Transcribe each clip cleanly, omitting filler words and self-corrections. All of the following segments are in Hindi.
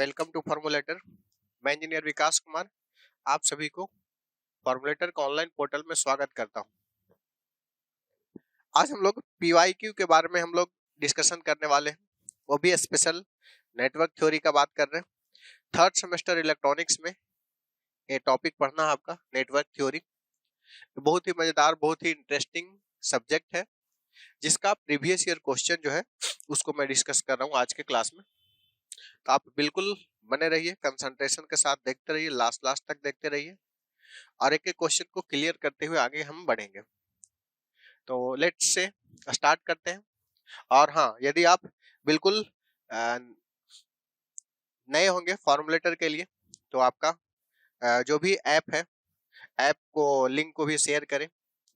Welcome to फॉर्मूलेटर। मैं इंजीनियर विकास कुमार आप सभी को फॉर्मूलेटर का ऑनलाइन पोर्टल में स्वागत करता हूं। आज हम लोग पीवाईक्यू के बारे में हम लोग डिस्कशन करने वाले हैं, वो भी स्पेशल नेटवर्क थ्योरी का बात कर रहे हैं। थर्ड सेमेस्टर इलेक्ट्रॉनिक्स में ये टॉपिक पढ़ना है आपका नेटवर्क थ्योरी। बहुत ही मजेदार, बहुत ही इंटरेस्टिंग सब्जेक्ट है, जिसका प्रीवियस ईयर क्वेश्चन जो है उसको मैं डिस्कस कर रहा हूँ आज के क्लास में। तो आप बिल्कुल बने रहिए, कंसंट्रेशन के साथ देखते रहिए, लास्ट तक देखते रहिए और एक एक क्वेश्चन को क्लियर करते हुए आगे हम बढ़ेंगे। तो लेट्स से स्टार्ट करते हैं। और हाँ, यदि आप बिल्कुल नए होंगे फॉर्मूलेटर के लिए तो आपका जो भी ऐप है, ऐप को लिंक को भी शेयर करें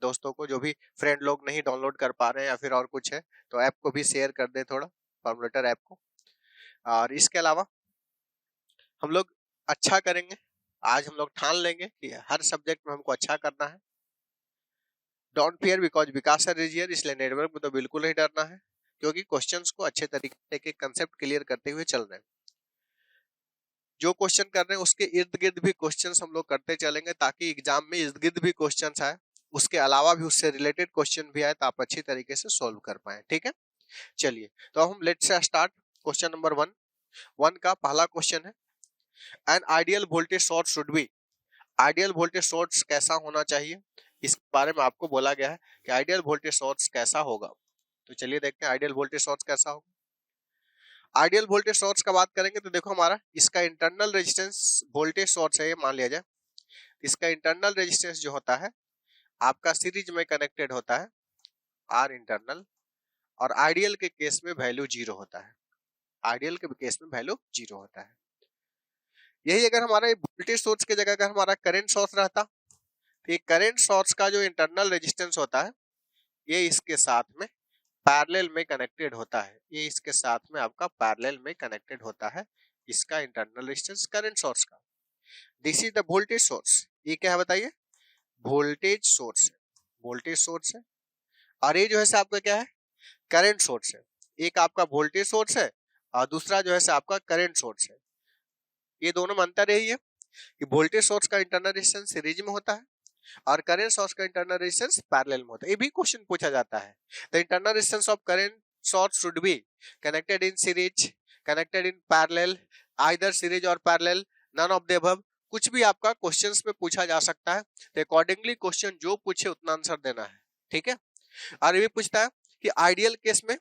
दोस्तों को, जो भी फ्रेंड लोग नहीं डाउनलोड कर पा रहे हैं या फिर और कुछ है तो ऐप को भी शेयर कर दें थोड़ा, फॉर्मूलेटर ऐप को। और इसके अलावा हम लोग अच्छा करेंगे। आज हम लोग ठान लेंगे कि हर सब्जेक्ट में हमको अच्छा करना है। Don't fear because Vikas sir is here. इसलिए नेटवर्क में तो बिल्कुल नहीं डरना है, क्योंकि क्वेश्चंस को अच्छे तरीके के कंसेप्ट क्लियर करते हुए चल रहे हैं। जो क्वेश्चन कर रहे हैं उसके इर्द गिर्द भी क्वेश्चंस हम लोग करते चलेंगे, ताकि एग्जाम में इर्द गिर्द भी क्वेश्चंस आए, उसके अलावा भी उससे रिलेटेड क्वेश्चन भी आए तो आप अच्छी तरीके से सोल्व कर पाए। ठीक है, चलिए तो हम let's say start. Question number one का पहला क्वेश्चन है, an ideal voltage source should B. Ideal voltage source कैसा होना चाहिए, इस बारे में आपको बोला गया है कि आइडियल वोल्टेज सोर्स कैसा होगा। तो चलिए देखते हैं आइडियल वोल्टेज सोर्स कैसा होगा। आइडियल वोल्टेज सोर्स का बात करेंगे तो देखो, हमारा इसका इंटरनल रेजिस्टेंस वोल्टेज सोर्स है, ये मान लिया जाए। इसका इंटरनल रेजिस्टेंस जो होता है आपका सीरीज में कनेक्टेड होता है, आर इंटरनल, और आइडियल के केस में वैल्यू 0 होता है। आइडियल के केस में वैल्यू 0 होता है। यही अगर हमारा वोल्टेज सोर्स की जगह अगर हमारा करंट सोर्स रहता, तो ये करंट सोर्स का जो इंटरनल रेजिस्टेंस होता है ये इसके साथ में पैरेलल में कनेक्टेड होता है। ये इसके साथ में आपका पैरेलल में कनेक्टेड होता है, इसका इंटरनल रेजिस्टेंस करंट सोर्स का। This is the voltage source. ये क्या है बताइए, वोल्टेज सोर्स है, वोल्टेज सोर्स है। और ये जो है आपका क्या है, करंट सोर्स है। एक आपका वोल्टेज सोर्स है और दूसरा जो है आपका करंट सोर्स है। ये दोनों में अंतर यही है कि वोल्टेज सोर्स का इंटरनल रेजिस्टेंस सीरीज में होता है और करंट सोर्स का इंटरनल रेजिस्टेंस पैरेलल में होता है। ये भी क्वेश्चन पूछा जाता है, the internal resistance of current source should be connected in series, connected in parallel, either series और parallel, none of the above. कुछ भी आपका क्वेश्चंस में पूछा जा सकता है, तो अकॉर्डिंगली क्वेश्चन जो पूछे उतना आंसर देना है। ठीक है, और ये भी पूछता है कि आइडियल केस में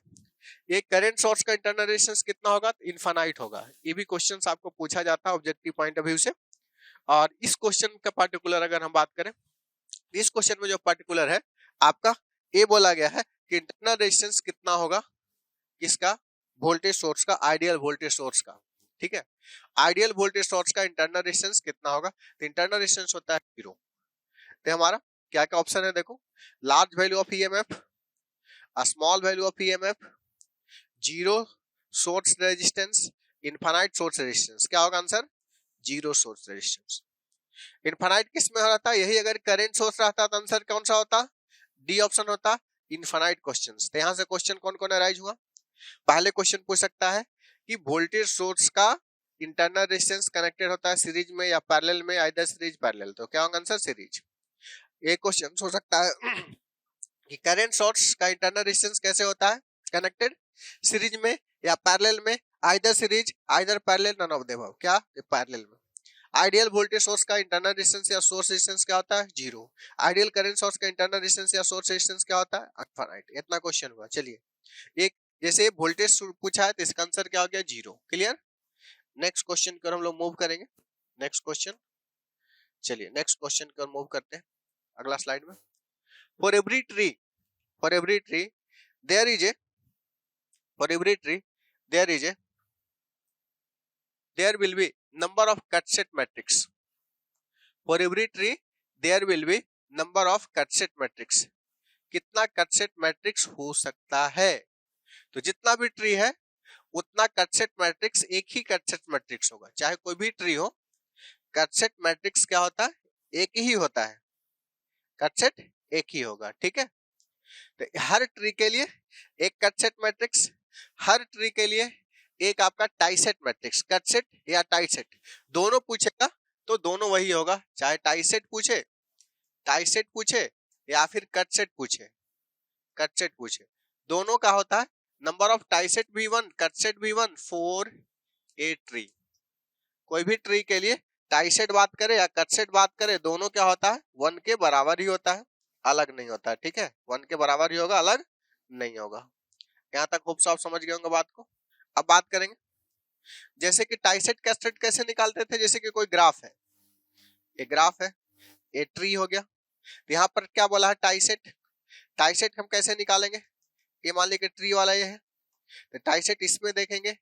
ये करंट सोर्स का इंटरनल रेजिस्टेंस कितना होगा, इनफाइनाइट होगा। ये भी क्वेश्चंस आपको पूछा जाता है ऑब्जेक्टिव पॉइंट ऑफ व्यू से। और इस क्वेश्चन का पार्टिकुलर अगर हम बात करें, इस क्वेश्चन में जो पार्टिकुलर है आपका ये बोला गया है कि इंटरनल रेजिस्टेंस कितना होगा इसका, वोल्टेज सोर्स का, आइडियल वोल्टेज सोर्स का। ठीक है, आइडियल वोल्टेज सोर्स का इंटरनल रेजिस्टेंस कितना होगा, तो इंटरनल रेजिस्टेंस होता है 0। तो हमारा क्या क्या ऑप्शन है देखो, large value of EMF, small value of EMF, 0 source resistance, infinite source resistance. क्या होगा आंसर, 0 सोर्स रेजिस्टेंस। इनफाइनाइट किस में रहता है, यही अगर करंट सोर्स रहता तो आंसर कौन सा होता, डी ऑप्शन होता, इनफाइनाइट क्वेश्चंस। तो यहां से क्वेश्चन कौन कौन अराइज हुआ, पहले क्वेश्चन पूछ सकता है कि वोल्टेज सोर्स का इंटरनल रेजिस्टेंस कनेक्टेड होता है सीरीज में या पैरेलल में, आइदर सीरीज पैरेलल, तो क्या होगा आंसर सीरीज। एक क्वेश्चन हो सकता है कि करंट सोर्स का इंटरनल रेजिस्टेंस कैसे होता है कनेक्टेड, सीरीज में या पैरेलल में, either series either parallel, none of the above. क्या, पैरेलल में। आइडियल वोल्टेज सोर्स का इंटरनल रेजिस्टेंस या सोर्स रेजिस्टेंस क्या होता है, 0। आइडियल करंट सोर्स का इंटरनल रेजिस्टेंस या सोर्स रेजिस्टेंस क्या होता है, इनफाइनाइट। इतना क्वेश्चन हुआ। चलिए, एक जैसे वोल्टेज पूछा है तो इसका आंसर क्या हो गया, 0। क्लियर। नेक्स्ट क्वेश्चन को हम लोग मूव करेंगे। नेक्स्ट क्वेश्चन, चलिए नेक्स्ट क्वेश्चन को मूव करते हैं अगला स्लाइड में। For every tree there is a, for every tree there will be number of cut set matrix. For every tree there will be number of cut set matrix. कितना कट सेट मैट्रिक्स हो सकता है, तो जितना भी ट्री है उतना कट सेट मैट्रिक्स, एक ही कट सेट मैट्रिक्स होगा। चाहे कोई भी ट्री हो, कट सेट मैट्रिक्स क्या होता है, एक ही होता है, कट सेट एक ही होगा। ठीक है, तो हर ट्री के लिए एक कट सेट मैट्रिक्स, हर ट्री के लिए एक आपका टाइसेट मैट्रिक्स, कटसेट या टाइसेट दोनों पूछेगा तो दोनों वही होगा, चाहे टाइसेट पूछे या फिर कटसेट पूछे, दोनों का होता है नंबर ऑफ टाइसेट भी 1, कटसेट भी 1, 4 ए ट्री। कोई भी ट्री के लिए टाइसेट बात करे या कटसेट बात करे, दोनों क्या होता है 1 के बराबर ही होता है, अलग नहीं होता है। ठीक है, 1 के बराबर ही होगा, अलग नहीं होगा। यहाँ तक खूब साफ समझ गए होंगे बात को। अब बात करेंगे जैसे कि टाइसेट कटसेट कैसे निकालते थे। जैसे कि कोई ग्राफ है, ये ग्राफ है, ये ट्री हो गया, तो यहाँ पर क्या बोला है टाइसेट हम कैसे निकालेंगे। ये मान लीजिए ट्री वाला ये है, तो टाइसेट इसमें देखेंगे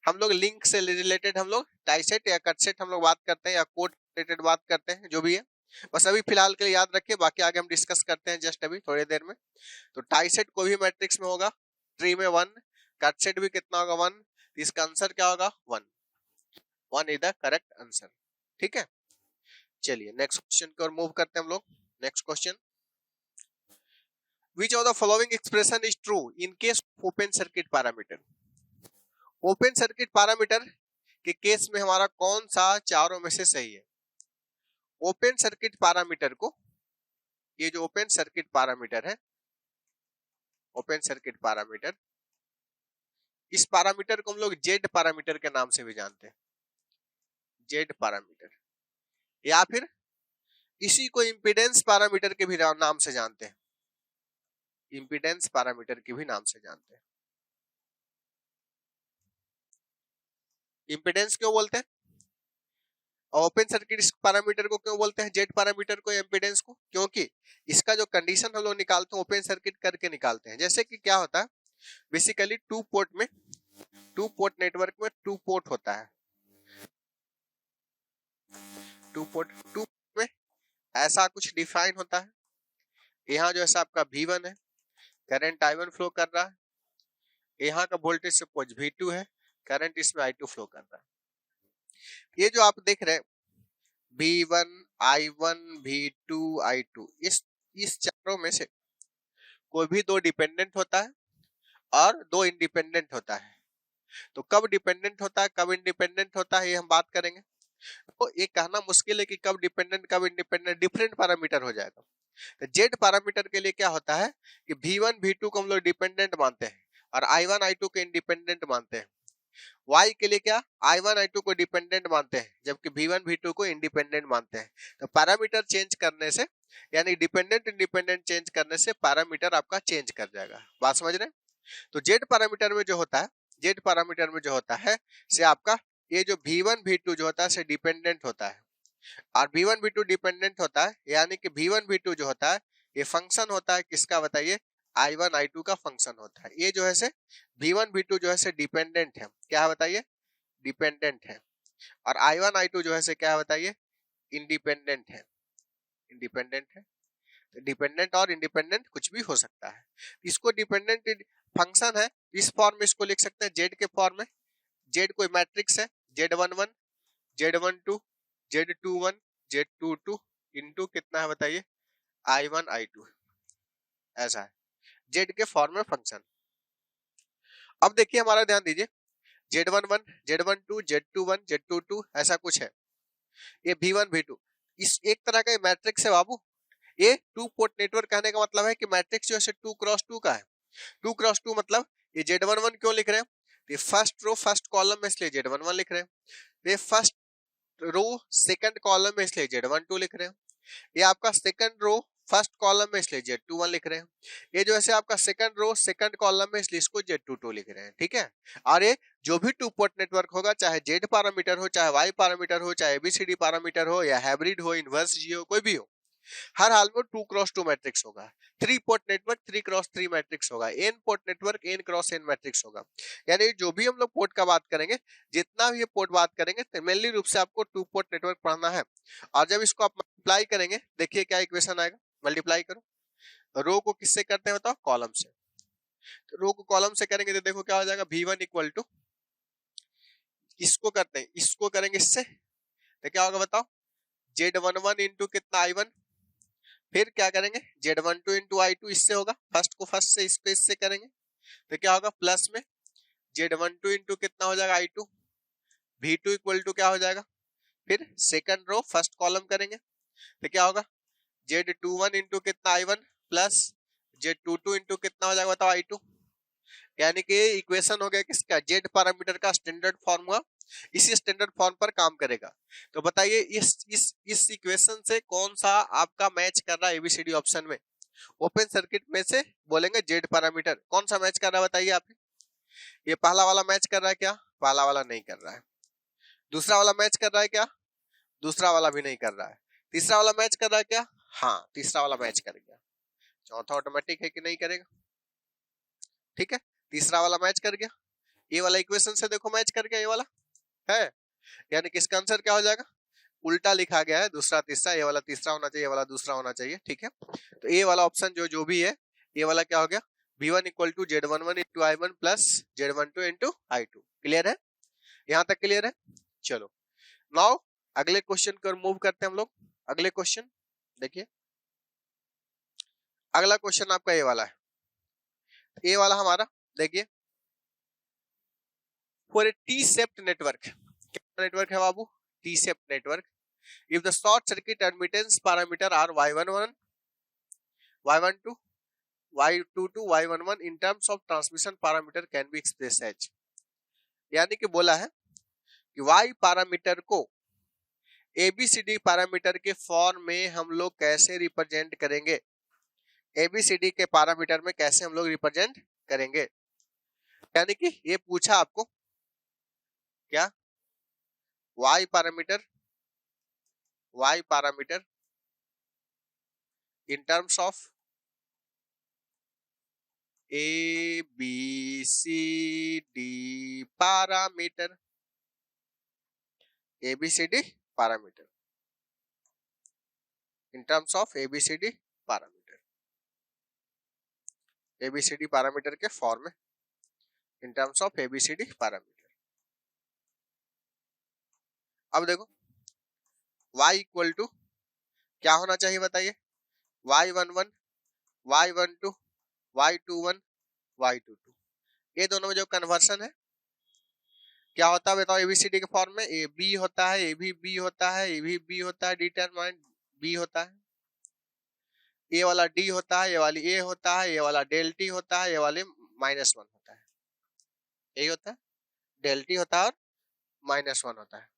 हम लोग लिंक से रिलेटेड, हम लोग टाइसेट या कटसेट हम लोग बात करते हैं या कोड रिलेटेड बात करते हैं, जो भी है। बस अभी फिलहाल के लिए याद रखिए, बाकी आगे हम डिस्कस करते हैं जस्ट अभी थोड़ी देर में। तो टाइसेट कोई भी मैट्रिक्स में होगा, ट्री में 1, कटसेट भी कितना होगा 1, इसका आंसर क्या होगा 1 इज द करेक्ट आंसर। ठीक है, चलिए नेक्स्ट क्वेश्चन की ओर मूव करते हैं हम लोग। Next question, which of the following expression is true in case of open circuit parameter। Open circuit parameter के केस में हमारा कौन सा चारों में से सही है। ओपन सर्किट पैरामीटर को, ये जो ओपन सर्किट पैरामीटर है, ओपन सर्किट पैरामीटर, इस पैरामीटर को हम लोग जेड पैरामीटर के नाम से भी जानते हैं, जेड पैरामीटर, या फिर इसी को इंपीडेंस पैरामीटर के भी नाम से जानते हैं, इंपीडेंस पैरामीटर के भी नाम से जानते हैं। इंपीडेंस क्यों बोलते हैं, ओपन सर्किट पैरामीटर को क्यों बोलते हैं, जेड पैरामीटर को, इंपीडेंस को? क्योंकि इसका जो कंडीशन हम लोग निकालते हैं ओपन सर्किट करके निकालते हैं। जैसे कि क्या होता है, बेसिकली टू पोर्ट नेटवर्क में 2 पोर्ट होता है, 2 पोर्ट में ऐसा कुछ डिफाइन होता है। यहाँ जो ऐसा आपका V1 है, करंट I1 फ्लो कर रहा है, यहाँ का वोल्टेज सपोज V2 है, करंट इसमें I2 फ्लो कर रहा है। ये जो आप देख रहे हैं V1 I1 V2 I2, इस चारों में से कोई भी 2 डिपेंडेंट होता है और 2 इंडिपेंडेंट होता है। तो कब डिपेंडेंट होता है, कब इंडिपेंडेंट होता है, ये हम बात करेंगे। तो ये कहना मुश्किल है कि कब डिपेंडेंट कब इंडिपेंडेंट, डिफरेंट पैरामीटर हो जाएगा। तो जेड पैरामीटर के लिए क्या होता है कि V1 V2 को हम लोग डिपेंडेंट मानते हैं और I1 I2 को इंडिपेंडेंट मानते हैं। Y के लिए क्या, I1 I2 को डिपेंडेंट मानते हैं जबकि V1 V2 को इंडिपेंडेंट मानते हैं। तो पैरामीटर चेंज करने से, यानी डिपेंडेंट इंडिपेंडेंट चेंज करने से पैरामीटर आपका चेंज कर जाएगा। बात समझ रहे हैं? तो जेड पैरामीटर में जो होता है, जेड पैरामीटर में जो होता है से आपका ये जो V1 V2 जो होता है से डिपेंडेंट होता है और V1 V2 डिपेंडेंट होता है, यानी कि V1 V2 जो होता है ये फंक्शन होता है किसका, बताइए, I1 I2 का फंक्शन होता है। ये जो है से V1 V2 जो है से डिपेंडेंट है, क्या बताइए, डिपेंडेंट है, और I1 I2 जो है से क्या बताइए, इंडिपेंडेंट है, इंडिपेंडेंट है। तो डिपेंडेंट और इंडिपेंडेंट कुछ भी हो सकता है। इसको डिपेंडेंट फंक्शन है, इस फॉर्म में इसको लिख सकते हैं जेड के फॉर्म में। जेड कोई मैट्रिक्स है, Z11 Z12 Z21 Z22 into कितना है बताइए, I1 I2, ऐसा है जेड के फॉर्म में फंक्शन। अब देखिए हमारा ध्यान दीजिए, Z11 Z12 Z21 Z22 ऐसा कुछ है, ये V1 V2 इस एक तरह का मैट्रिक्स है बाबू। ये 2 पोर्ट नेटवर्क कहने का मतलब है कि मैट्रिक्स जो है 2x2 का है। 2x2 मतलब ये Z11 क्यों लिख रहे हैं, ये फर्स्ट रो फर्स्ट कॉलम में इसलिए Z11 लिख रहे हैं, ये फर्स्ट रो सेकंड कॉलम में इसलिए Z12 लिख रहे हैं, ये आपका सेकंड रो फर्स्ट कॉलम में इसलिए Z21 लिख रहे हैं, ये जो है आपका सेकंड रो सेकंड कॉलम में इसलिए इसको Z22 लिख रहे हैं। ठीक है, और ये जो भी 2 पोर्ट नेटवर्क होगा, चाहे जेड पैरामीटर हो, चाहे वाई पैरामीटर हो, चाहे ABCD पैरामीटर हो, या हाइब्रिड हो, इनवर्स जी हो, कोई भी हो, हर हाल में 2x2 मैट्रिक्स होगा। 3 पोर्ट नेटवर्क 3x3 मैट्रिक्स होगा, n port network n×n matrix होगा। यानी जो भी हम लोग पोर्ट का बात करेंगे, जितना भी ये पोर्ट बात करेंगे, तो मेनली रूप से आपको 2 पोर्ट नेटवर्क पढ़ना है। और जब इसको आप मल्टीप्लाई करेंगे, देखिए क्या इक्वेशन आएगा, मल्टीप्लाई करो, रो को किससे करते हैं बताओ, कॉलम से। तो रो को कॉलम से करेंगे तो देखो क्या हो जाएगा, V1 इक्वल टू, इसको करते हैं, इसको करेंगे इससे, तो क्या होगा बताओ, Z11 इंटू कितना I1, फिर क्या करेंगे Z12 इंटू I2, इससे होगा, फर्स्ट को फर्स्ट से, इसको इससे करेंगे तो क्या होगा, प्लस में Z12 इंटू कितना हो जाएगा I2, V2 इक्वल टू क्या हो जाएगा, फिर सेकंड रो फर्स्ट कॉलम करेंगे तो क्या होगा, Z21 इंटू कितना I1 प्लस Z22 इंटू कितना हो जाएगा बताओ I2। यानी कि इक्वेशन हो गया किसका, जेड पैरामीटर का स्टैंडर्ड फॉर्म हुआ, इसी स्टैंडर्ड फॉर्म पर काम करेगा। तो बताइए इस इक्वेशन से कौन सा आपका मैच कर रहा है एबीसीडी ऑप्शन में, ओपन सर्किट में से बोलेंगे जेड पैरामीटर कौन सा मैच कर रहा है बताइए आप। ये पहला वाला मैच कर रहा है क्या, पहला वाला नहीं कर रहा है। दूसरा वाला मैच कर रहा है क्या, दूसरा वाला भी नहीं कर रहा है। तीसरा वाला मैच कर रहा है क्या, हाँ तीसरा वाला मैच कर गया। चौथा ऑटोमेटिक है कि नहीं करेगा, ठीक है तीसरा वाला मैच कर गया, ये वाला इक्वेशन से देखो मैच कर गया ये वाला है, यानी कि इसका आंसर क्या हो जाएगा, उल्टा लिखा गया है, दूसरा तीसरा, ये वाला तीसरा होना चाहिए, ये वाला दूसरा होना चाहिए, ठीक है। तो ये वाला ऑप्शन जो भी है, ये वाला क्या हो गया, V1 equal to Z11 into I1 plus Z12 into I2। Clear है, यहाँ तक क्लियर है। चलो नाउ अगले क्वेश्चन को मूव करते हैं हम लोग। अगले क्वेश्चन देखिए, अगला क्वेश्चन आपका ये वाला है, ये वाला हमारा देखिए, for a T shaped network, क्या नेटवर्क है बाबू, T shaped network, if the short circuit admittance parameter are y11 y12 y22 y11 in terms of transmission parameter can be expressed as, यानी कि बोला है कि y पैरामीटर को ABCD पैरामीटर के फॉर्म में हम लोग कैसे रिप्रेजेंट करेंगे, ABCD के पैरामीटर में कैसे हम लोग रिप्रेजेंट करेंगे। यानी कि ये पूछा आपको क्या, y parameter in terms of ABCD parameter, ABCD parameter in terms of ABCD parameter, ABCD parameter के फॉर्म में in terms of ABCD parameter. अब देखो y इक्वल टू क्या होना चाहिए बताइए, y11 y12 y21 y22, ये दोनों में जो कन्वर्सन है क्या होता है बताओ, एबीसीडी के फॉर्म में ए बी होता है, ए भी बी होता है, ए भी बी होता है, डिटरमाइन बी होता है, ये वाला डी होता है, ये वाली ए होता है, ये वाला डेल टी होता है, ये वाले -1 होता है, यही होता है, डेल टी होता है और -1 होता है,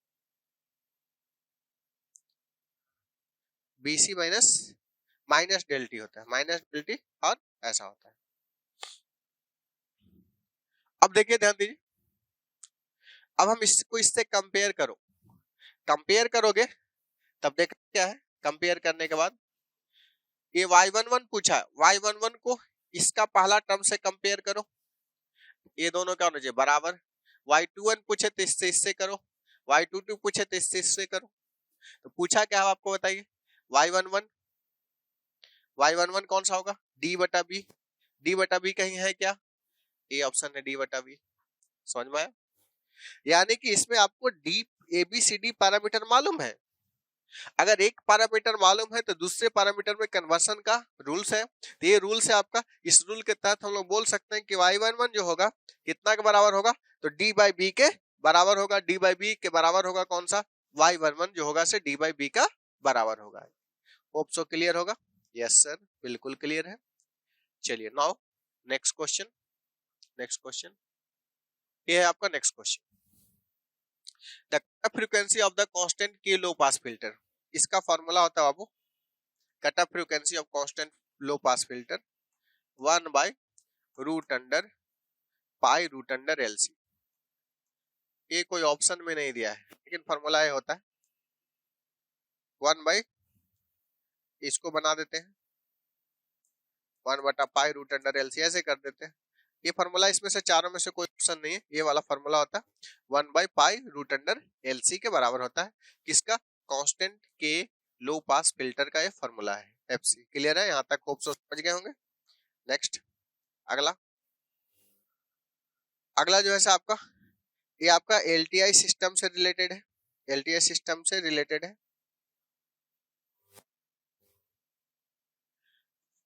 बीसी माइनस डेल टी होता है, माइनस डेल टी और ऐसा होता है। अब देखिए ध्यान दीजिए, अब हम इसको इससे कंपेयर करो, कंपेयर करोगे तब देखो क्या है, कंपेयर करने के बाद ये y11 पूछा है, y11 को इसका पहला टर्म से कंपेयर करो, ये दोनों क्या होना चाहिए बराबर, y21 पूछे तो इससे करो, y22 पूछे तो इससे करो। तो पूछा क्या है आपको बताइए, y11 कौन सा होगा, d बटा बी, d बटा बी कहीं है क्या, ये ऑप्शन है d बटा बी, समझ में आया। यानी कि इसमें आपको डी एबीसीडी पैरामीटर मालूम है, अगर एक पैरामीटर मालूम है तो दूसरे पैरामीटर में कन्वर्सन का रूल्स है, तो ये रूल्स है आपका, इस रूल के तहत हम लोग बोल सकते हैं कि y11 जो होगा कितना के बराबर होगा, तो d बाई बी के बराबर होगा, d बाई बी के बराबर होगा कौन सा, y11 जो होगा से d बाई बी का बराबर होगा। होप सो क्लियर होगा, यस सर बिल्कुल क्लियर है। चलिए नाउ नेक्स्ट क्वेश्चन, ये है आपका next question, the frequency of the constant K low pass filter, इसका फॉर्मूला होता है बाबू, cut off frequency of constant low pass filter 1 by root under pi root under LC. ये कोई ऑप्शन में नहीं दिया है लेकिन फॉर्मूला ये होता है 1 बाय, इसको बना देते हैं 1 बटा पाई रूट अंडर एलसी, ऐसे कर देते हैं। ये फॉर्मूला इसमें से चारों में से कोई ऑप्शन नहीं है, ये वाला फॉर्मूला होता है 1 by pi root under LC के बराबर होता है, किसका, constant K low pass filter का ये फॉर्मूला है एफसी। क्लियर है, यहाँ तक होप सो समझ गए होंगे। नेक्स्ट अगला जो है आपका, ये आपका एलटीआई सिस्टम से रिलेटेड है, एलटीआई सिस्टम से रिलेटेड है।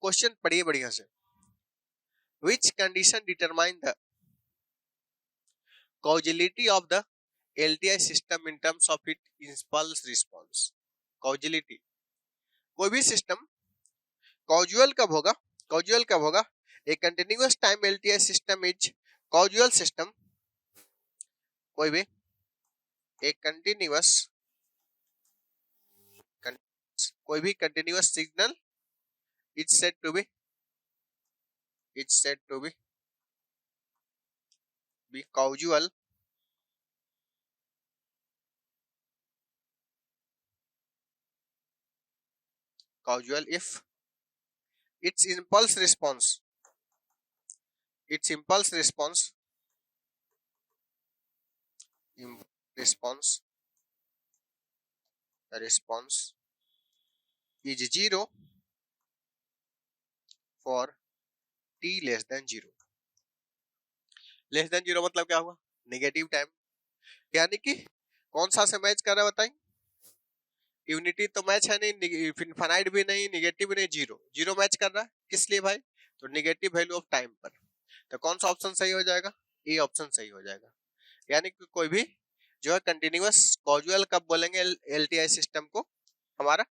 क्वेश्चन पढ़िए बढ़िया से, which condition determine the causality of the LTI system in terms of it impulse response. Causality, कोई भी सिस्टम कॉजुअल कब होगा, कॉजुअल कब होगा, a continuous time LTI system is causal system, कोई भी एक कंटिन्यूअस, कोई भी continuous signal is said to be causal if its impulse response is 0 for t less than 0। Less than 0 मतलब क्या हुआ, नेगेटिव टाइम, यानी कि कौन सा से मैच कर रहा है बताइए, यूनिटी तो मैच है नहीं, इनफाइनाइट भी नहीं, नेगेटिव भी नहीं, जीरो, जीरो मैच कर रहा है, किस लिए भाई, तो नेगेटिव वैल्यू ऑफ टाइम पर। तो कौन सा ऑप्शन सही हो जाएगा, ए ऑप्शन सही हो जाएगा। यानी कि कोई भी जो है कंटिन्यूअस कॉजुअल कब बोलेंगे एलटीआई सिस्टम को, हमारा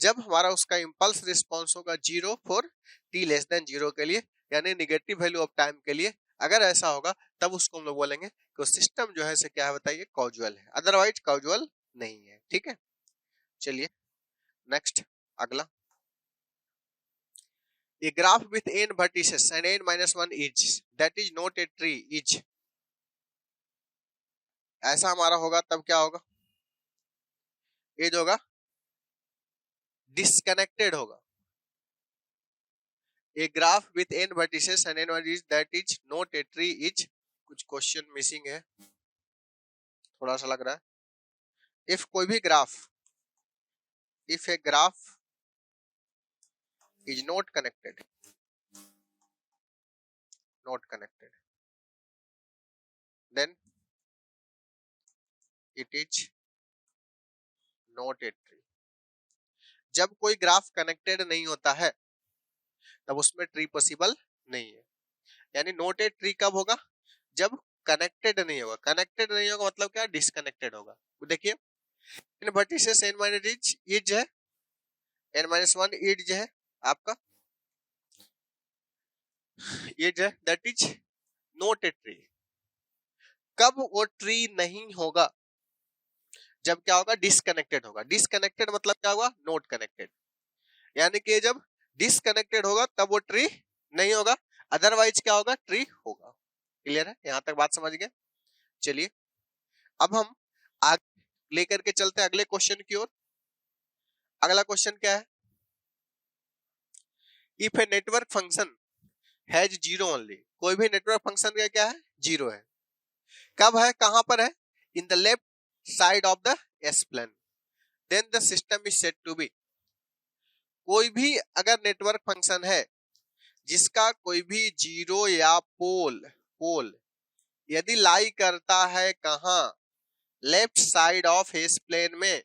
जब हमारा उसका इंपल्स रिस्पॉन्स होगा 0 फॉर टी लेस देन 0 के लिए, यानी नेगेटिव वैल्यू ऑफ टाइम के लिए। अगर ऐसा होगा तब उसको हम लोग बोलेंगे कि सिस्टम जो है से क्या है बताइए, कॉजुअल है, अदरवाइज कॉजुअल नहीं है। ठीक है, चलिए नेक्स्ट अगला, a graph with n vertices and n-1 edge that is not a tree is, ऐसा हमारा होगा तब क्या होगा, ये जो होगा डिस्कनेक्टेड होगा। A graph with n vertices and n-1 edge that is not a tree is, कुछ क्वेश्चन मिसिंग है, थोड़ा सा लग रहा है। इफ कोई भी graph, if a graph is not connected then it is not a tree। जब कोई ग्राफ कनेक्टेड नहीं होता है तब उसमें ट्री पॉसिबल नहीं है। यानी नॉट ए ट्री कब होगा, जब कनेक्टेड नहीं होगा। कनेक्टेड नहीं होगा मतलब क्या, डिस्कनेक्टेड होगा। तो देखिए इन वर्टिसेस n माइनस एज है, n-1 एज है आपका, एज है, that is not a tree. कब वो ट्री नहीं होगा, जब क्या होगा, डिस्कनेक्टेड होगा। डिस्कनेक्टेड मतलब क्या होगा, नॉट कनेक्टेड, यानी कि जब डिस्कनेक्टेड होगा तब वो ट्री नहीं होगा, अदरवाइज क्या होगा, ट्री होगा। क्लियर है, यहां तक बात समझ गए। चलिए अब हम आगे लेकर के चलते हैं अगले क्वेश्चन की ओर। अगला क्वेश्चन क्या है, if a network function has zero only, कोई भी नेटवर्क फंक्शन का क्या है, जीरो है। कब है, कहां पर है, in the left side of the S plane, then the system is said to be. कोई भी अगर नेटवर्क फंक्शन है जिसका कोई भी जीरो या पोल यदि लाई करता है कहां, left side of S plane में,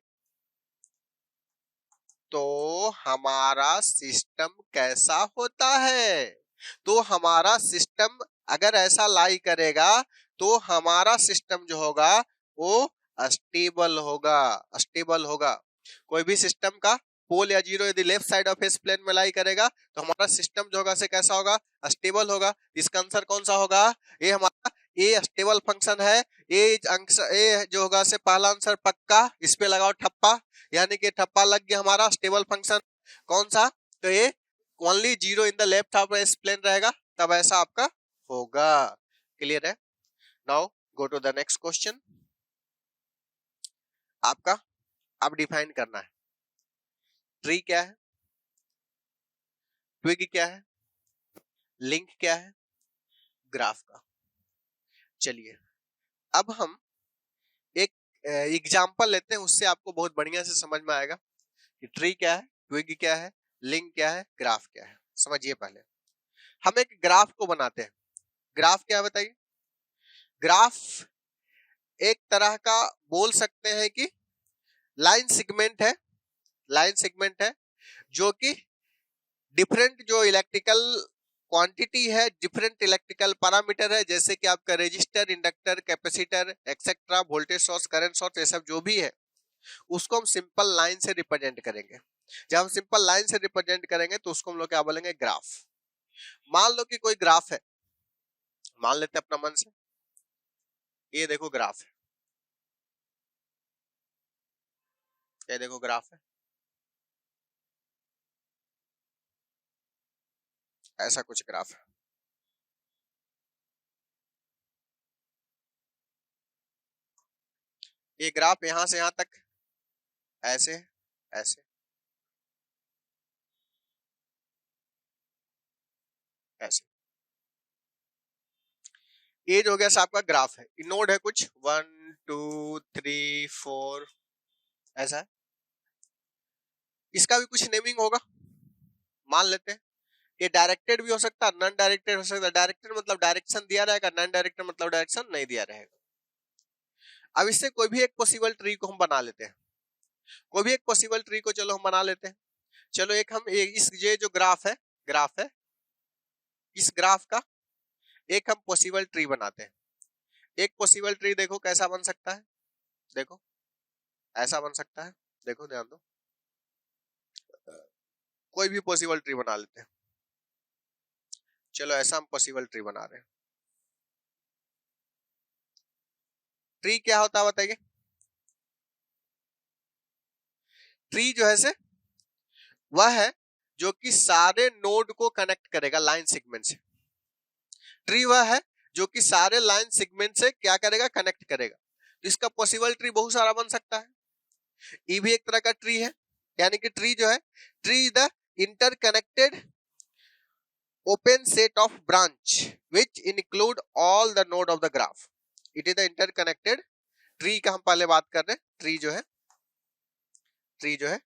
तो हमारा सिस्टम कैसा होता है। तो हमारा सिस्टम अगर ऐसा लाई करेगा तो हमारा सिस्टम जो होगा वो स्टेबल होगा। कोई भी सिस्टम का पोल या जीरो यदि left side of S plane में लाई करेगा तो हमारा सिस्टम जो होगा से कैसा होगा, स्टेबल होगा। इसका आंसर कौन सा होगा, ये हमारा ए स्टेबल फंक्शन है। ए जो होगा से पहला आंसर पक्का, इस पे लगाओ ठप्पा, यानी कि ठप्पा लग गया हमारा स्टेबल फंक्शन कौन सा, तो ये only zero in the left of S plane रहेगा, तब ऐसा आपका होगा। क्लियर है, now go to the next question. आपका अब डिफाइन करना है, ट्री क्या है, ट्विग क्या है, लिंक क्या है, ग्राफ का। चलिए अब हम एक एग्जांपल लेते हैं, उससे आपको बहुत बढ़िया से समझ में आएगा कि ट्री क्या है, ट्विग क्या है, लिंक क्या है, ग्राफ क्या है। समझिए पहले हम एक ग्राफ को बनाते हैं। ग्राफ क्या है बताइए, ग्राफ एक तरह का बोल सकते हैं कि लाइन सेगमेंट है जो कि डिफरेंट जो इलेक्ट्रिकल क्वांटिटी है, डिफरेंट इलेक्ट्रिकल पैरामीटर है, जैसे कि आपका resistor, inductor, capacitor etcetera, voltage source, current source, ये सब जो भी है उसको हम सिंपल लाइन से रिप्रेजेंट करेंगे। जब हम सिंपल लाइन से रिप्रेजेंट करेंगे तो उसको हम लोग क्या बोलेंगे, ग्राफ। मान लो कि कोई ग्राफ है, मान लेते हैं अपना मन से, ये देखो ग्राफ है, ये देखो ग्राफ है, ऐसा कुछ ग्राफ है। ये ग्राफ यहां से यहां तक ऐसे ऐसे ऐसे, ये जो हो गया आपका ग्राफ है। नोड है कुछ 1 2 3 4 ऐसा है। इसका भी कुछ नेमिंग होगा, मान लेते हैं। ये डायरेक्टेड भी हो सकता है, नॉन डायरेक्टेड हो सकता है। डायरेक्टेड मतलब डायरेक्शन दिया रहेगा, नॉन डायरेक्टेड मतलब डायरेक्शन नहीं दिया रहेगा। अब इससे कोई भी एक पॉसिबल ट्री को हम बना लेते हैं, कोई भी एक पॉसिबल ट्री को चलो हम बना लेते हैं। चलो एक हम इस ये जो ग्राफ है, इस ग्राफ का एक हम पॉसिबल ट्री बनाते हैं। एक पॉसिबल ट्री देखो कैसा बन सकता है, देखो ऐसा बन सकता है, देखो ध्यान दो, कोई भी पॉसिबल ट्री बना लेते हैं। चलो ऐसा हम पॉसिबल ट्री बना रहे हैं। ट्री क्या होता है बताइए? ट्री जो है से वह है जो कि सारे नोड को कनेक्ट करेगा लाइन सेगमेंट से। ट्री वह है जो कि सारे लाइन सेगमेंट से क्या करेगा, कनेक्ट करेगा। तो इसका पॉसिबल ट्री बहुत सारा बन सकता है। ये भी एक तरह का ट्री है, यानी कि ट्री जो है, tree is the interconnected open set of branch which include all the node of the graph. It is the interconnected tree का हम पहले बात कर रहे हैं। ट्री जो है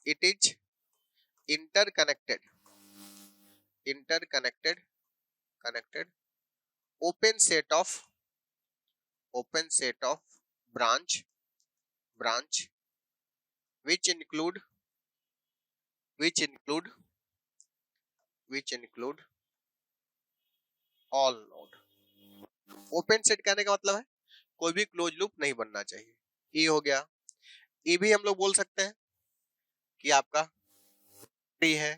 it is interconnected connected open set of branch which include all node. Open set कहने का मतलब है कोई भी क्लोज लूप नहीं बनना चाहिए। ये हो गया। ये भी हम लोग बोल सकते हैं कि आपका ट्री है।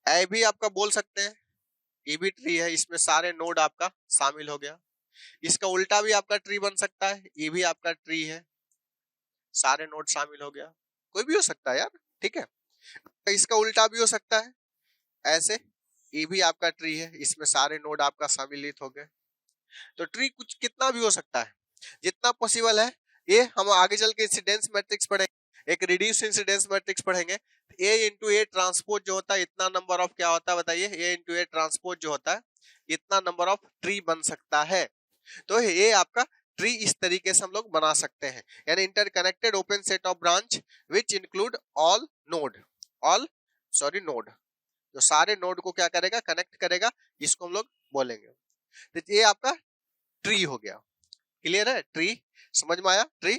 ए भी आपका बोल सकते हैं, ये भी ट्री है, इसमें सारे नोड आपका शामिल हो गया। इसका उल्टा भी आपका ट्री बन सकता है, ये भी आपका ट्री है, सारे नोड शामिल हो गया। कोई भी हो सकता है यार, ठीक है। इसका उल्टा भी हो सकता है, ऐसे, ये भी आपका ट्री है, इसमें सारे नोड आपका सम्मिलित हो गए। तो ट्री कुछ कितना भी हो सकता है, जितना पॉसिबल है। ये हम आगे चल के इंसिडेंस मैट्रिक्स पढ़ेंगे, एक रिड्यूस इंसिडेंस मैट्रिक्स पढ़ेंगे। ए इंटू ए ट्रांसपोज जो होता है, इतना नंबर ऑफ क्या होता है बताइए, ए इंटू ए ट्रांसपोज जो होता है, इतना नंबर ऑफ ट्री बन सकता है। तो ये आपका ट्री इस तरीके से हम लोग बना सकते हैं, यानी interconnected open set of branch which include all node, जो सारे नोड को क्या करेगा, कनेक्ट करेगा, इसको हम लोग बोलेंगे। तो ये आपका ट्री हो गया। क्लियर है? ट्री समझ में आया? ट्री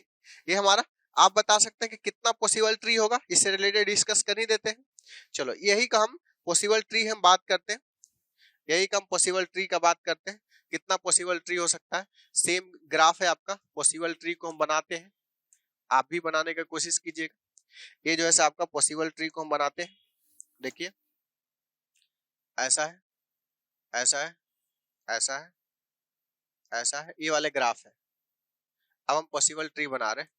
ये हमारा, आप बता सकते हैं कि कितना पॉसिबल ट्री होगा, इससे रिलेटेड डिस्कस कर ही देते हैं। चलो यही का हम पॉसिबल ट्री हम बात करते हैं, यही का हम पॉसिबल ट्री का बात करते हैं। कितना पॉसिबल ट्री हो सकता है, सेम ग्राफ है आपका, पॉसिबल ट्री को हम बनाते हैं, आप भी बनाने की कोशिश कीजिएगा। ये जो है आपका पॉसिबल ट्री को हम बनाते हैं, देखिए ऐसा है, ऐसा है, ऐसा है, ऐसा है, ये वाले ग्राफ है। अब हम पॉसिबल ट्री बना रहे हैं,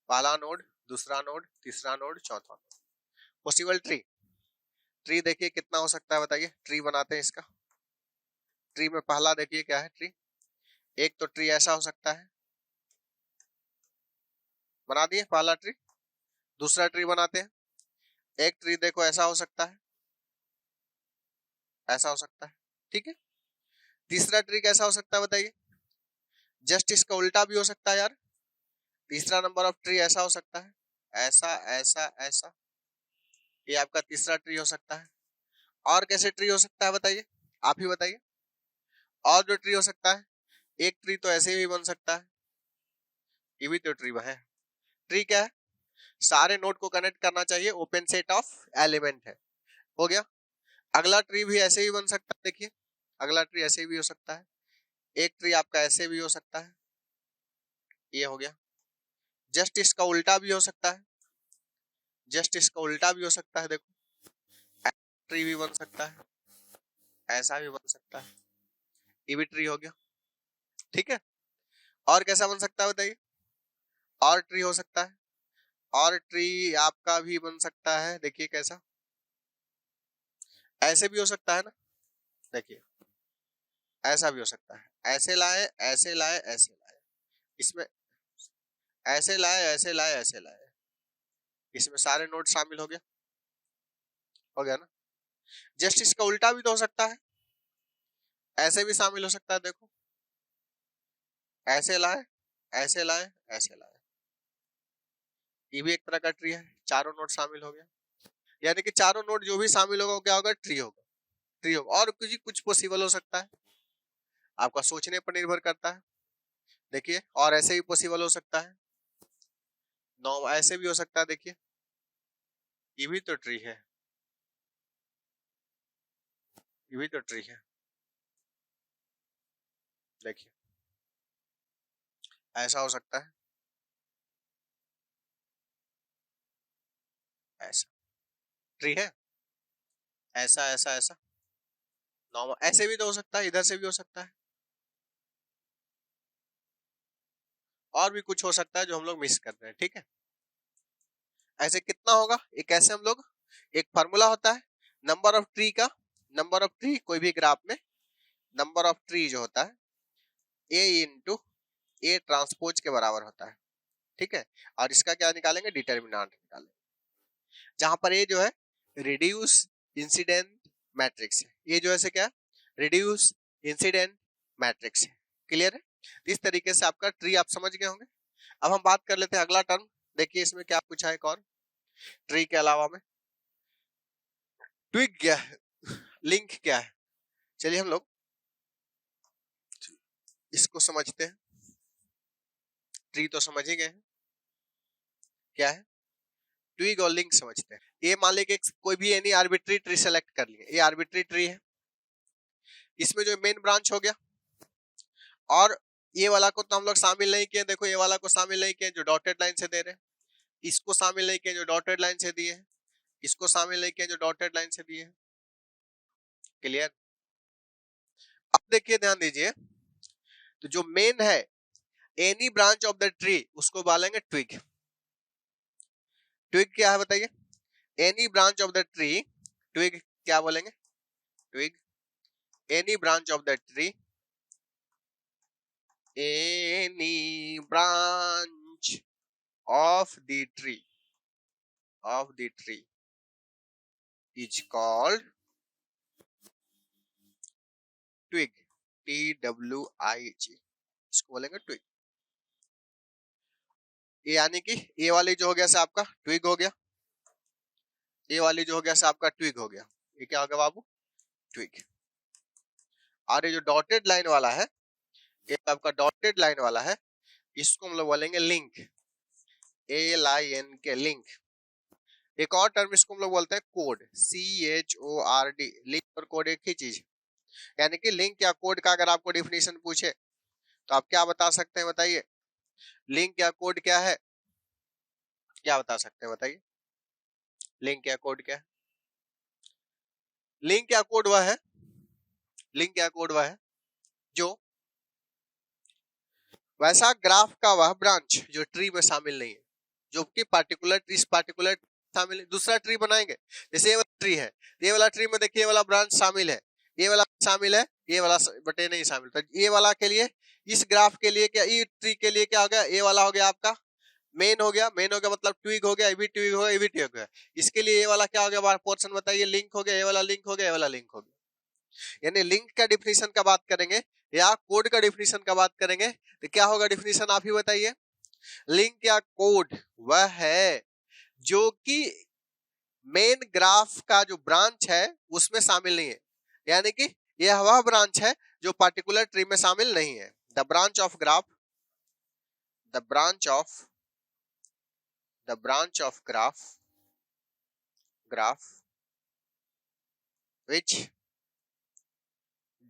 पहला नोड, दूसरा नोड, तीसरा नोड, चौथा नोड, पॉसिबल ट्री देखिए कितना हो सकता है बताइए। ट्री बनाते हैं इसका। ट्री में पहला देखिए क्या है ट्री, एक तो ट्री ऐसा हो सकता है, बना दिए पहला ट्री। दूसरा ट्री बनाते हैं, एक ट्री देखो ऐसा हो सकता है, ऐसा हो सकता है, ठीक है। तीसरा ट्री कैसा हो सकता है बताइए, जस्ट इसका उल्टा भी हो सकता है यार। तीसरा नंबर ऑफ ट्री ऐसा हो सकता है, ऐसा ऐसा ऐसा, ये आपका तीसरा ट्री हो सकता है। और कैसे ट्री हो सकता है बताइए, आप ही बताइए। और जो ट्री हो सकता है, एक ट्री तो ऐसे भी बन सकता है, ये भी तो ट्री है। ट्री क्या है, सारे नोड को कनेक्ट करना चाहिए, ओपन सेट ऑफ एलिमेंट है, हो गया। अगला ट्री भी ऐसे ही बन सकता है, देखिए अगला ट्री ऐसे भी हो सकता है, एक ट्री आपका ऐसे भी हो सकता है, ये हो गया। जस्ट इसका उल्टा भी हो सकता है, जस्ट इसका उल्टा भी हो सकता है, देखो ट्री भी बन सकता है, ऐसा भी बन सकता है, ये भी ट्री हो गया, ठीक है। और कैसा बन सकता है बताइए, और ट्री हो सकता है, और ट्री आपका भी बन सकता है, देखिए कैसा, ऐसे भी हो सकता है ना, देखिए ऐसा भी हो सकता है, ऐसे लाए ऐसे लाए ऐसे लाए, इसमें ऐसे लाए ऐसे लाए ऐसे लाए, इसमें सारे नोड शामिल हो गया ना। जस्ट इसका उल्टा भी तो हो सकता है, ऐसे भी शामिल हो सकता है, देखो ऐसे लाए ऐसे लाए ऐसे लाए, ये भी एक तरह का ट्री है, चारों नोड शामिल हो गया। यानी कि चारों नोड जो भी शामिल होगा वो क्या होगा, ट्री होगा, ट्री होगा। और कुछ पॉसिबल हो सकता है, आपका सोचने पर निर्भर करता है, देखिए और ऐसे भी पॉसिबल हो सकता है, नौ ऐसे भी हो सकता है, देखिए ये भी तो ट्री है, ये भी तो ट्री है, देखिए ऐसा हो सकता है, ऐसा ट्री है, ऐसा ऐसा ऐसा नॉर्मल ऐसे भी तो हो सकता है, इधर से भी हो सकता है, और भी कुछ हो सकता है जो हम लोग मिस कर रहे हैं, ठीक है। ऐसे कितना होगा, एक ऐसे हम लोग, एक फार्मूला होता है नंबर ऑफ ट्री का, नंबर ऑफ ट्री कोई भी ग्राफ में नंबर ऑफ ट्री जो होता है ए इंटू ए ट्रांसपोज के बराबर होता है, ठीक है। और इसका क्या निकालेंगे, डिटर्मिनेंट निकालेंगे, जहां पर ए जो है रिड्यूस इंसिडेंट मैट्रिक्स है, ये जो है क्या, रिड्यूस इंसिडेंट मैट्रिक्स है, क्लियर है। इस तरीके से आपका ट्री आप समझ गए होंगे। अब हम बात कर लेते हैं अगला टर्म, देखिए इसमें क्या पूछा है, एक और ट्री के अलावा में ट्विग क्या है, लिंक क्या है, चलिए हम लोग इसको समझते हैं। ट्री तो समझ ही गए हैं क्या है, ट्विग और लिंक समझते हैं। ये मान लीजिए कोई भी एनी आर्बिट्री ट्री सेलेक्ट कर लिए, ये आर्बिट्री ट्री है, इसमें जो मेन ब्रांच हो गया, और ये वाला को तो हम लोग शामिल नहीं किए, देखो ये वाला को शामिल नहीं किए जो डॉटेड लाइन से दे रहे हैं, इसको शामिल नहीं किए जो डॉटेड लाइन से दिए हैं, इसको शामिल नहीं किए जो डॉटेड लाइन से दिए हैं, क्लियर। अब देखिए ध्यान दीजिए, तो जो मेन है any branch of the tree उसको बोलेंगे ट्विग। ट्विग क्या है बताइए, any branch of the tree, twig क्या बोलेंगे, twig any branch of the tree, any branch of the tree, of the tree is called twig, TWIG, इसको बोलेंगे ट्विग। ये यानी कि ये वाली जो हो गया से आपका ट्विग हो गया, ये वाली जो हो गया से आपका ट्विग हो गया, ये क्या हो गया बाबू, ट्विग। और ये जो डॉटेड लाइन वाला है, ये आपका डॉटेड लाइन वाला है, इसको हम लोग बोलेंगे लिंक, LIN के लिंक। एक और टर्म इसको हम लोग बोलते हैं कोड, CHORD, लिंक और कोड एक ही चीज, यानी कि लिंक या कोड का अगर आपको डिफिनेशन पूछे तो आप क्या बता सकते हैं बताइए, लिंक या कोड क्या है, क्या बता सकते हैं बताइए, लिंक या कोड क्या है। लिंक या कोड वह है, लिंक या कोड वह है जो वैसा ग्राफ का वह ब्रांच जो ट्री में शामिल नहीं है, जो कि पार्टिकुलर इस पार्टिकुलर शामिल है, दूसरा ट्री बनाएंगे, जैसे ये वाला ट्री है, ये वाला ट्री में देखिए ये वाला ब्रांच शामिल है, ये वाला शामिल है, ये वाला बटे नहीं शामिल, तो ये वाला के लिए, इस ग्राफ के लिए क्या, ये ट्री के लिए क्या हो गया, ये वाला हो गया आपका मेन हो गया, मेन हो गया मतलब ट्विग हो गया, ये भी ट्विग हो गया, ये भी ट्विग हो गया, इसके लिए ये वाला क्या हो गया पोर्शन बताइए, लिंक हो गया, ये वाला लिंक हो गया, ये वाला लिंक हो गया। यानी लिंक का डिफिनेशन का बात करेंगे या कोड का डिफिनेशन का बात करेंगे तो क्या होगा डिफिनेशन, आप ही बताइए। लिंक या कोड वह है जो कि मेन ग्राफ का जो ब्रांच है उसमें शामिल नहीं है, यानी कि यह वह ब्रांच है जो पार्टिकुलर ट्री में शामिल नहीं है। The branch of graph, the branch of, the branch of graph, graph which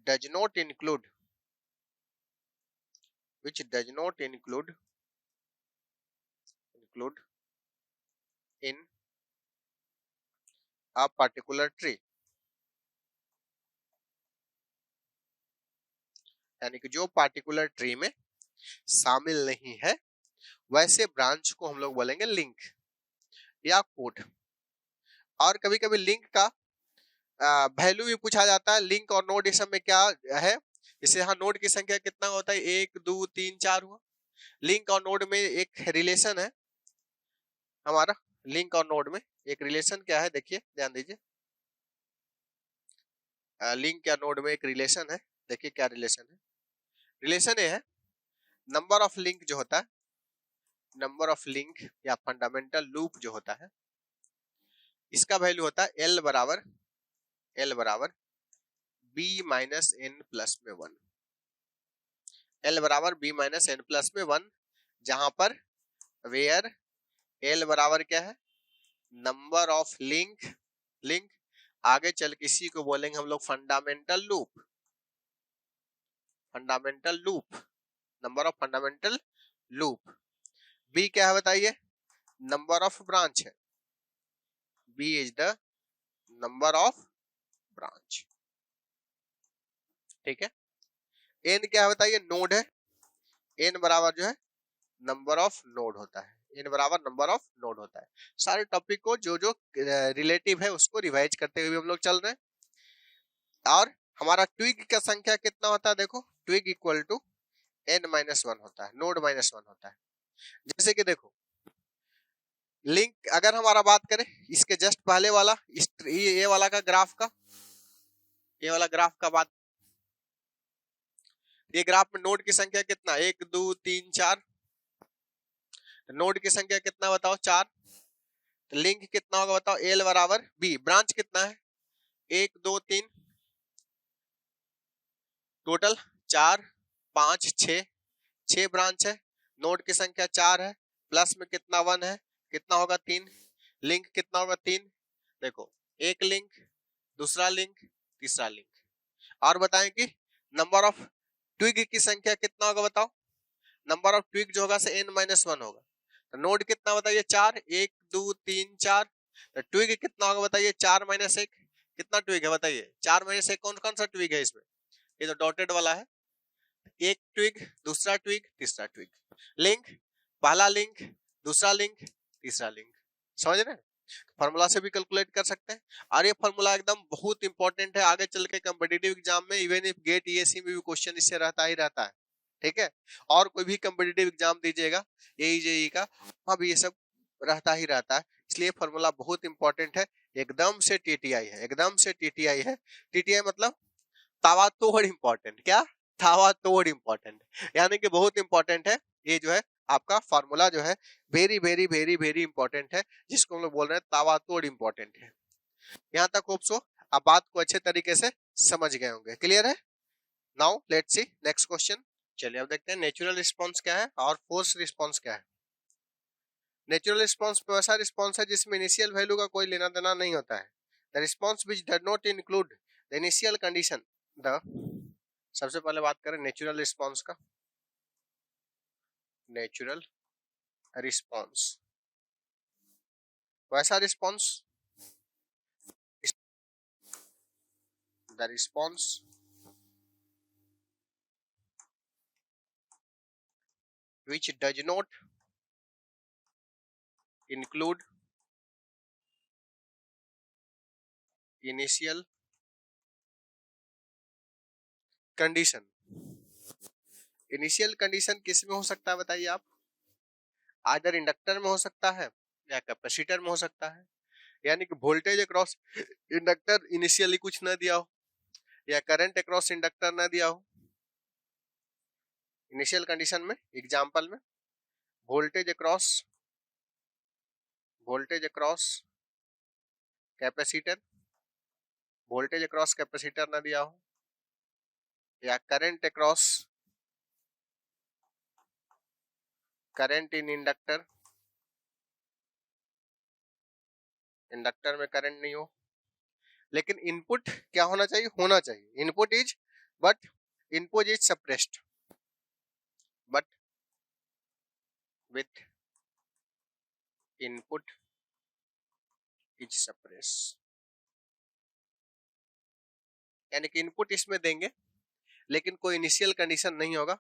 does not include in a particular tree, यानी कि जो पार्टिकुलर ट्री में शामिल नहीं है वैसे ब्रांच को हम लोग बोलेंगे लिंक या कोड। और कभी कभी लिंक का वैल्यू भी पूछा जाता है। लिंक और नोड इस सब में क्या है, जैसे यहाँ नोड की संख्या कितना होता है, 1 2 3 4 हुआ। लिंक और नोड में एक रिलेशन है हमारा, लिंक और नोड में एक रिलेशन क्या है देखिए, ध्यान दीजिए। लिंक या नोड में एक रिलेशन है, देखिए क्या रिलेशन है। रिलेशन ये है, नंबर ऑफ लिंक जो होता है, नंबर ऑफ लिंक या फंडामेंटल लूप जो होता है, इसका वैल्यू होता है L बराबर B माइनस एन प्लस में 1। L बराबर B माइनस एन प्लस में 1, जहां पर वेयर L बराबर क्या है, नंबर ऑफ लिंक आगे चल किसी को बोलेंगे हम लोग fundamental loop, number of fundamental loop. B क्या है बताइए, नंबर ऑफ ब्रांच है, B is the number of branch, ठीक है। N क्या है बताइए, नोड है, N बराबर जो है नंबर ऑफ नोड होता है, N बराबर नंबर ऑफ नोड होता है। सारे टॉपिक को जो जो रिलेटिव है उसको रिवाइज करते हुए हम लोग चल रहे हैं। और हमारा ट्विग का संख्या कितना होता है, देखो ट्विग इक्वल टू n-1 होता है, नोड -1 होता है। जैसे कि देखो लिंक अगर हमारा बात करें इसके जस्ट पहले वाला ये वाला का ग्राफ का, ये वाला ग्राफ का बात, ये ग्राफ में नोड की संख्या कितना, 1 2 3 4, नोड की संख्या कितना बताओ, 4। तो लिंक कितना होगा बताओ, L बराबर B। ब्रांच कितना है, 1 2 3, टोटल 4 5 6 ब्रांच है। नोड की संख्या 4 है, प्लस में कितना 1 है, कितना होगा 3। लिंक कितना होगा 3। देखो एक लिंक, दूसरा लिंक, तीसरा लिंक। और बताएं कि नंबर ऑफ ट्विग की संख्या कितना होगा बताओ, नंबर ऑफ ट्विग जो होगा से n-1 होगा। तो नोड कितना बताइए, 4, 1 2 3 4। तो ट्विग कितना होगा बताइए, 4 - 1। कितना ट्विग है बताइए, 4 - 1 कौन कौन सा ट्विग है इसमें, ये जो डॉटेड वाला है, एक ट्विग, दूसरा ट्विग, तीसरा ट्विग। लिंक, पहला लिंक, दूसरा लिंक, तीसरा लिंक, समझ रहे हैं। फॉर्मूला से भी कैलकुलेट कर सकते हैं। और ये फॉर्मूला एकदम बहुत इंपॉर्टेंट है, आगे चल के कॉम्पिटिटिव एग्जाम में, इवन इफ गेट ईएससी में भी क्वेश्चन इससे रहता ही रहता है, ठीक है। और कोई भी कॉम्पिटिटिव एग्जाम दीजिएगा एई जेई का, वहां भी ये सब रहता ही रहता है। इसलिए फॉर्मूला बहुत इंपॉर्टेंट है, एकदम से टीटीआई है, एकदम से टीटीआई है। टीटीआई मतलब तावातोड़ इंपॉर्टेंट, क्या तावातोड़ इंपॉर्टेंट, यानी कि बहुत इंपॉर्टेंट है। ये जो है आपका फार्मूला जो है very very very very important है, जिसको हम लोग बोल रहे हैं तावातोड़ इंपॉर्टेंट है। यहाँ तक होप सो आप बात को अच्छे तरीके से समझ गए होंगे, क्लियर है। Now let's see next question. चलिए अब देखते हैं नेचुरल रिस्पॉन्स क्या है और फोर्स रिस्पॉन्स क्या है। नेचुरल रिस्पॉन्स वैसा रिस्पॉन्स है जिसमें इनिशियल वैल्यू का कोई लेना देना नहीं होता है। The response which does not include the initial condition, the, सबसे पहले बात करें नेचुरल रिस्पॉन्स का। नेचुरल रिस्पॉन्स वैसा response, the response which does not include initial condition. Initial condition किस में हो सकता है बताइए आप, आइदर इंडक्टर में हो सकता है या कैपेसिटर में हो सकता है। यानी कि वोल्टेज अक्रॉस इंडक्टर इनिशियली कुछ ना दिया हो, या करंट अक्रॉस इंडक्टर ना दिया हो। इनिशियल कंडीशन में एग्जांपल में voltage across capacitor, voltage across capacitor ना दिया हो, या करंट इन इंडक्टर, इंडक्टर में करंट नहीं हो, लेकिन इनपुट क्या होना चाहिए, होना चाहिए input is, but input is suppressed, but with input is suppress, यानी कि इनपुट इसमें देंगे लेकिन कोई इनिशियल कंडीशन नहीं होगा,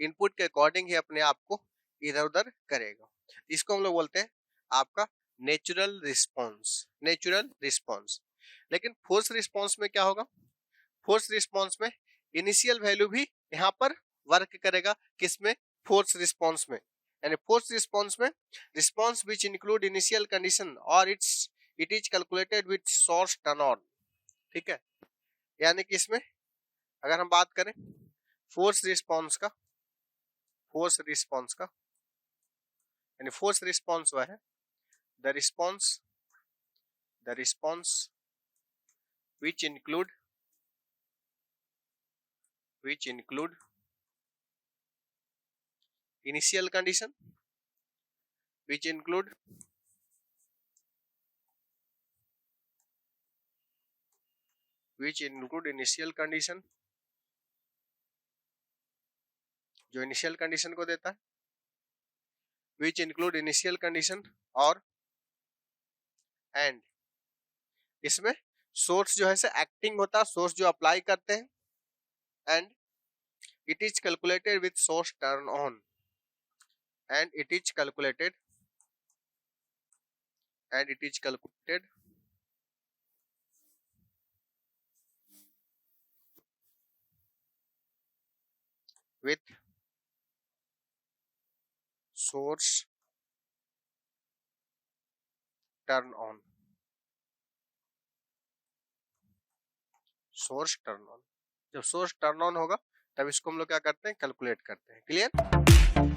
इनपुट के अकॉर्डिंग ही अपने आप को इधर उधर करेगा। इसको हम लोग बोलते हैं आपका नेचुरल रिस्पॉन्स, नेचुरल रिस्पॉन्स। लेकिन फोर्स रिस्पॉन्स में क्या होगा, फोर्स रिस्पॉन्स में इनिशियल वैल्यू भी यहाँ पर वर्क करेगा, किसमें, फोर्स रिस्पॉन्स में। यानी फोर्स रिस्पॉन्स में response which include initial condition और it is calculated with source turn on, ठीक है। यानी कि इसमें अगर हम बात करें फोर्स रिस्पॉन्स का, फोर्स रिस्पॉन्स का यानी फोर्स रिस्पॉन्स वह है the response which include initial condition, which include initial condition, जो इनिशियल कंडीशन को देता है, which include initial condition और एंड इसमें सोर्स जो है से एक्टिंग होता है, सोर्स जो अप्लाई करते हैं, and it is calculated with source turn on, and it is calculated with source turn on, source turn on. जब सोर्स टर्न ऑन होगा तब इसको हम लोग क्या करते हैं, कैलकुलेट करते हैं। क्लियर।